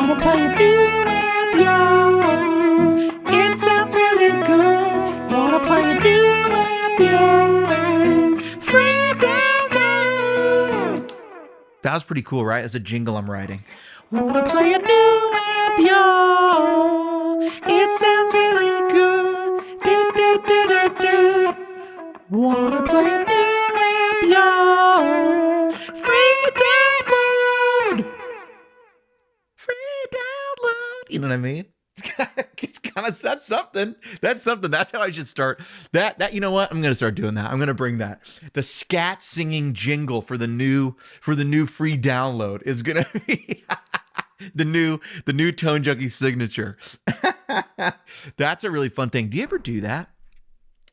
Wanna play a new amp, yo. It sounds really good. Wanna play a new amp, yo. Free download. That was pretty cool, right? It's a jingle I'm writing. Wanna play a new amp, yo. It sounds really good. Da-da-da-da-da. Wanna play a new amp, yo. Free download. Free download. You know what I mean? It's kind of that's something. That's something. That's how I should start. That you know what? I'm gonna start doing that. I'm gonna bring that. The scat singing jingle for the new free download is gonna be the new Tone Junkie signature. That's a really fun thing. Do you ever do that?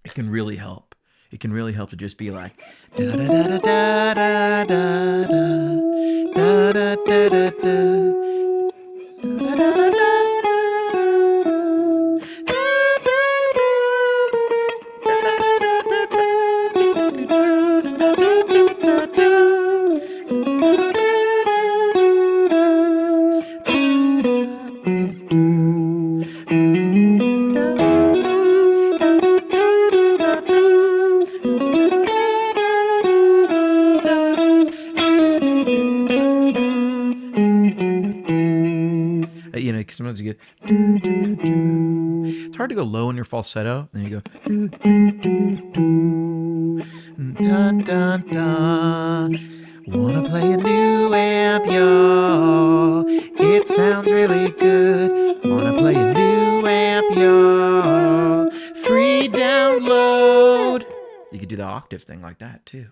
It can really help. It can really help to just be like da da da da da da da da da da da da. You know, sometimes you get do do do. It's hard to go low in your falsetto. Then you go do do do do. Dun dun dun. Wanna play a new amp, yo? It sounds really good. Wanna play a new amp, yo? Free download. You could do the octave thing like that too.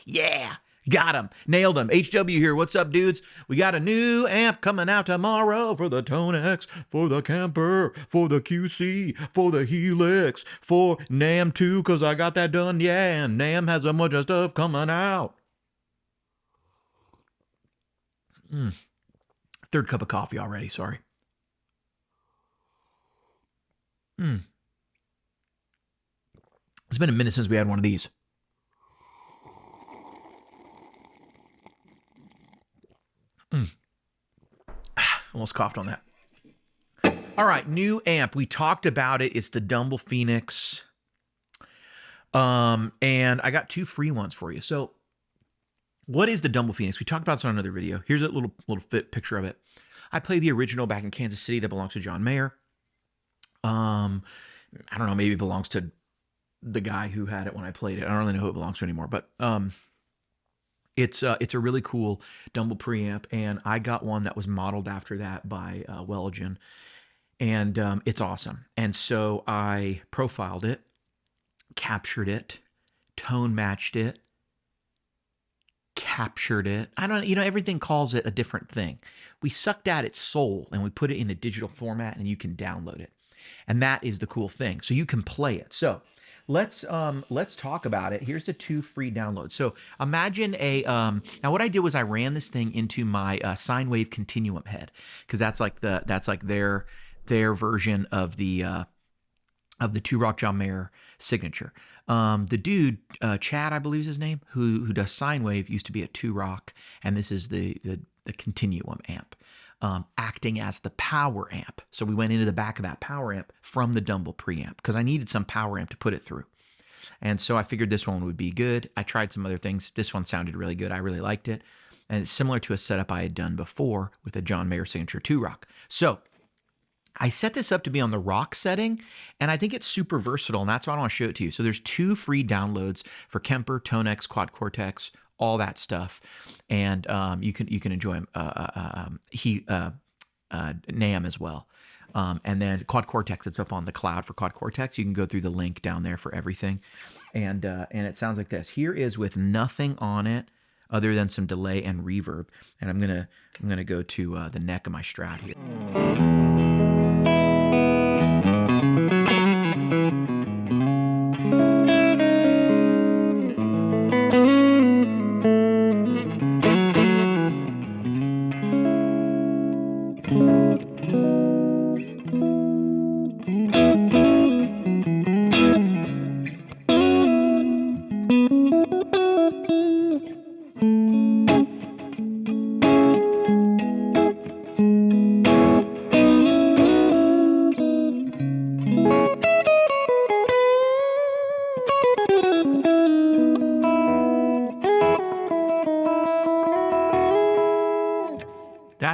Yeah. Got him. Nailed him. HW here. What's up, dudes? We got a new amp coming out tomorrow for the Tone X, for the Kemper, for the QC, for the Helix, for NAMM too, because I got that done. Yeah, and NAMM has a bunch of stuff coming out. Third cup of coffee already. Sorry. It's been a minute since we had one of these. Almost coughed on that. All right, new amp. We talked about it. It's the Dumble Phoenix. And I got two free ones for you. So what is the Dumble Phoenix? We talked about this on another video. Here's a little fit picture of it. I played the original back in Kansas City that belongs to John Mayer. I don't know, maybe it belongs to the guy who had it when I played it. I don't really know who it belongs to anymore, but it's a really cool Dumble preamp, and I got one that was modeled after that by Welgen, and it's awesome. And so I profiled it, captured it, tone matched it, captured it. I don't, everything calls it a different thing. We sucked out its soul and we put it in a digital format, and you can download it. And that is the cool thing. So you can play it. So let's talk about it. Here's the two free downloads. So imagine now what I did was I ran this thing into my sine wave continuum head, because that's like their version of the Two Rock John Mayer signature. The dude, Chad, I believe is his name, who does sine wave, used to be at Two Rock, and this is the continuum amp. Acting as the power amp. So we went into the back of that power amp from the Dumble preamp because I needed some power amp to put it through. And so I figured this one would be good. I tried some other things. This one sounded really good. I really liked it. And it's similar to a setup I had done before with a John Mayer signature 2-Rock. So I set this up to be on the rock setting, and I think it's super versatile, and that's why I want to show it to you. So there's two free downloads for Kemper, Tone X, Quad Cortex, all that stuff, and you can enjoy them. NAMM as well, and then Quad Cortex. It's up on the cloud for Quad Cortex. You can go through the link down there for everything, and it sounds like this. Here is with nothing on it other than some delay and reverb, and I'm gonna go to the neck of my Strat here.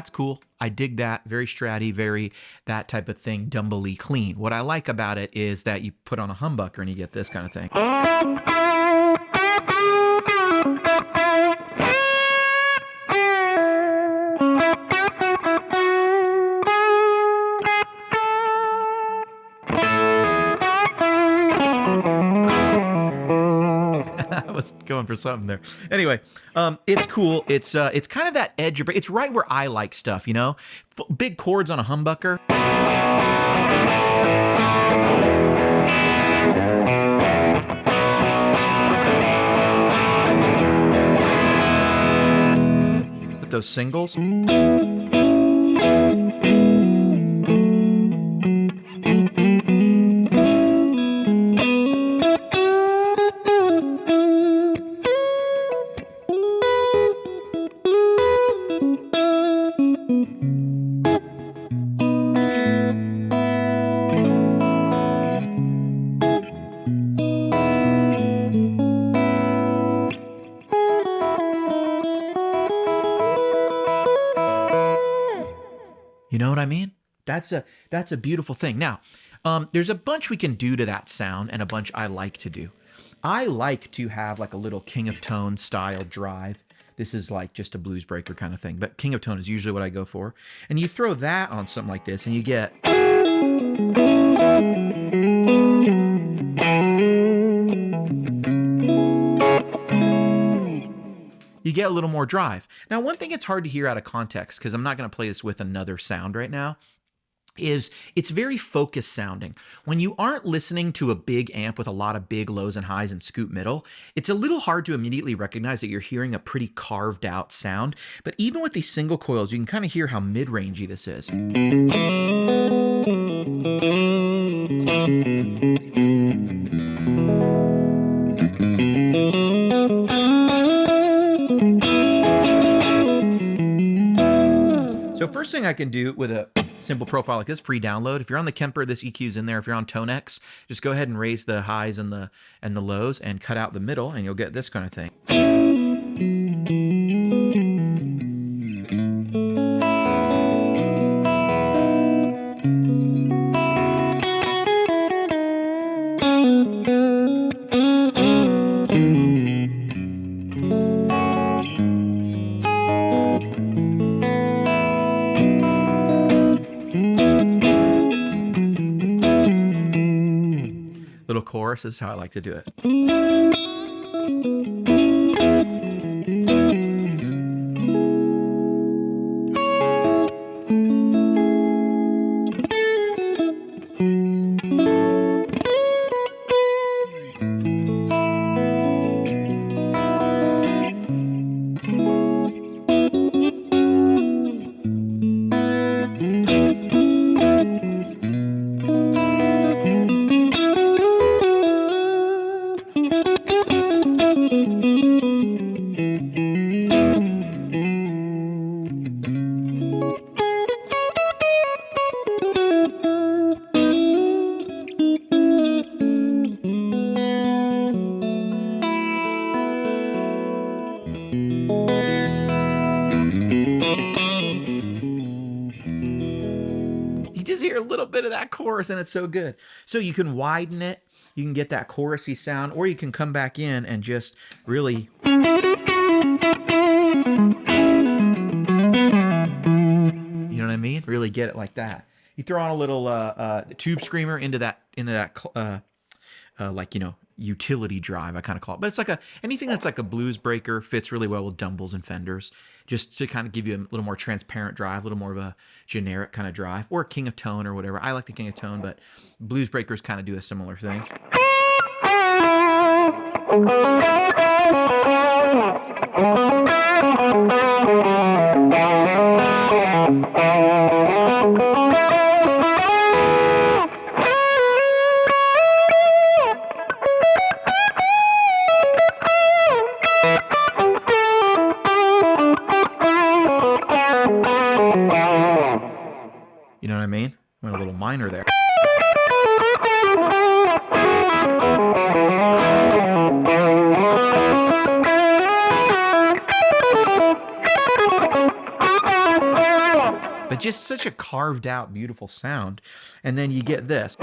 that's cool. I dig that. Very stratty, very that type of thing, Dumble-y clean. What I like about it is that you put on a humbucker and you get this kind of thing. I was going for something there. Anyway, it's cool. It's kind of that edge. It's right where I like stuff, you know? Big chords on a humbucker. With those singles. You know what I mean? That's a beautiful thing. Now, there's a bunch we can do to that sound and a bunch I like to do. I like to have like a little King of Tone style drive. This is like just a blues breaker kind of thing, but King of Tone is usually what I go for. And you throw that on something like this and you get... you get a little more drive. Now, one thing it's hard to hear out of context, because I'm not going to play this with another sound right now, is it's very focused sounding. When you aren't listening to a big amp with a lot of big lows and highs and scoop middle, it's a little hard to immediately recognize that you're hearing a pretty carved out sound. But even with these single coils, you can kind of hear how mid-rangey this is. So first thing I can do with a simple profile like this, free download. If you're on the Kemper, this EQ is in there. If you're on Tonex, just go ahead and raise the highs and the lows and cut out the middle, and you'll get this kind of thing. Little chorus is how I like to do it. You just hear a little bit of that chorus and it's so good. So you can widen it, you can get that chorusy sound, or you can come back in and just really... you know what I mean? Really get it like that. You throw on a little tube screamer into that like, you know, utility drive, I kind of call it. But it's like anything that's like a blues breaker fits really well with Dumbles and Fenders, just to kind of give you a little more transparent drive, a little more of a generic kind of drive, or a King of Tone or whatever. I like the King of Tone, but blues breakers kind of do a similar thing. You know what I mean? Went a little minor there. but just such a carved out, beautiful sound. And then you get this.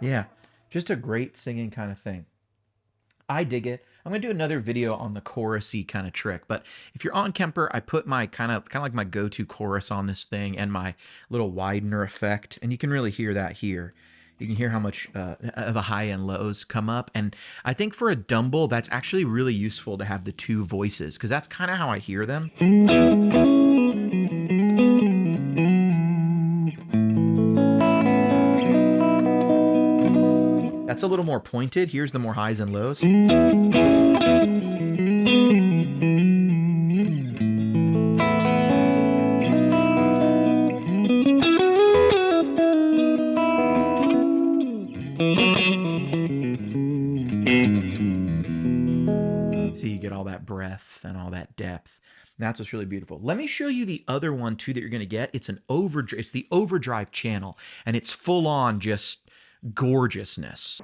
Yeah, just a great singing kind of thing. I dig it. I'm gonna do another video on the chorusy kind of trick, but if you're on Kemper, I put my kind of like my go-to chorus on this thing and my little widener effect, and you can really hear that here. You can hear how much the high and lows come up, and I think for a Dumble, that's actually really useful to have the two voices, because that's kind of how I hear them. That's a little more pointed. Here's the more highs and lows. See, you get all that breath and all that depth. That's what's really beautiful. Let me show you the other one too that you're going to get. It's an overdrive. It's the Overdrive channel, and it's full on just gorgeousness.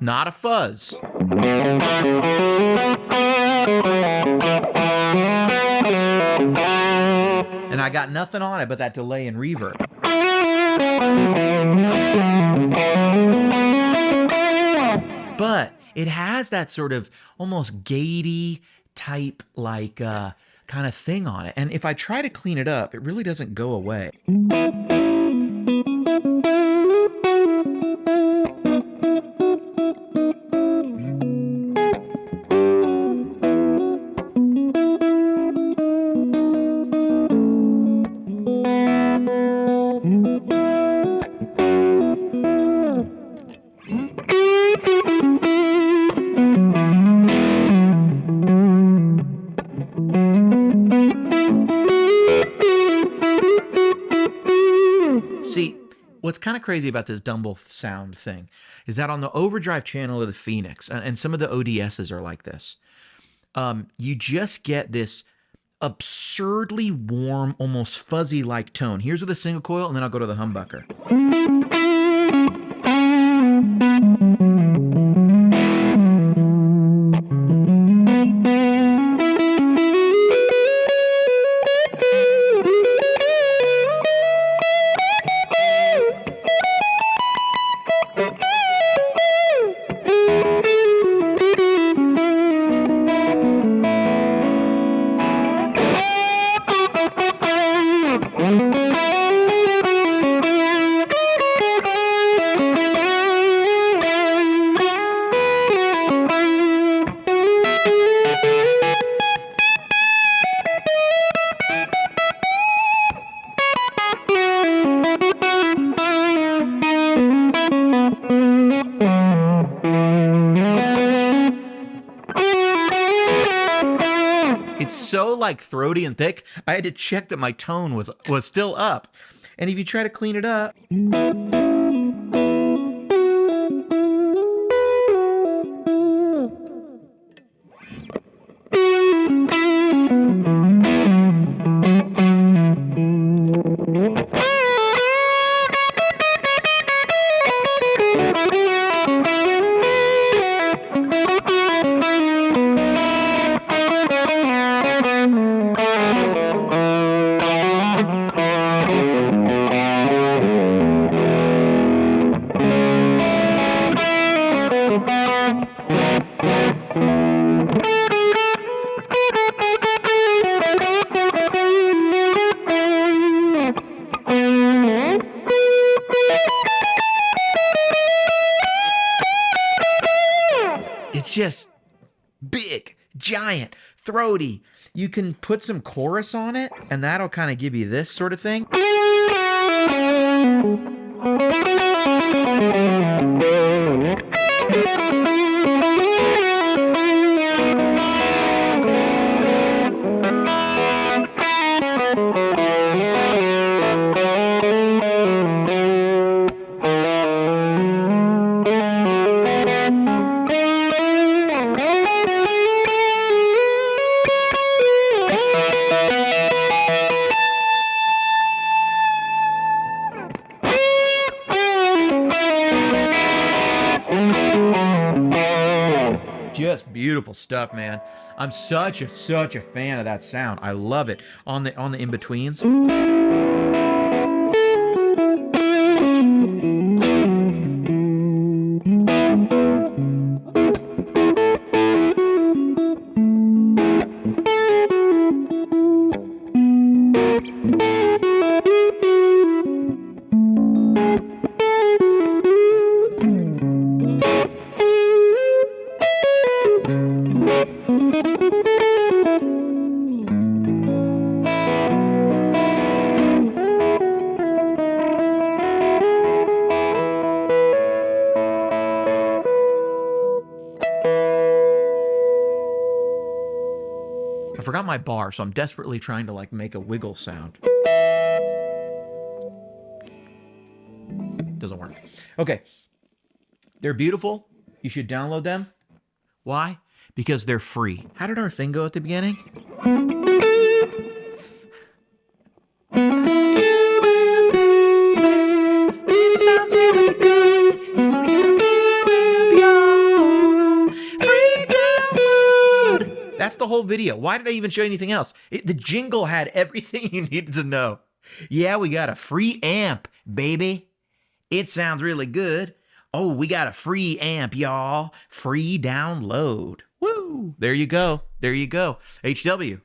Not a fuzz. And I got nothing on it but that delay and reverb. But it has that sort of almost gatey type like kind of thing on it. And if I try to clean it up, it really doesn't go away. See, what's kind of crazy about this Dumble sound thing is that on the Overdrive channel of the Phoenix, and some of the ODSs are like this, you just get this absurdly warm, almost fuzzy-like tone. Here's with a single coil, and then I'll go to the humbucker. It's so like throaty and thick, I had to check that my tone was still up. And if you try to clean it up, just big, giant, throaty. You can put some chorus on it, and that'll kind of give you this sort of thing. Just beautiful stuff, man. I'm such a fan of that sound. I love it on the in-betweens. I forgot my bar, so I'm desperately trying to like make a wiggle sound. Doesn't work. Okay. They're beautiful. You should download them. Why? Because they're free. How did our thing go at the beginning? It sounds really good. Free download. That's the whole video. Why did I even show you anything else? The jingle had everything you needed to know. Yeah, we got a free amp, baby. It sounds really good. Oh, we got a free amp, y'all. Free download. Woo! There you go. There you go. HW.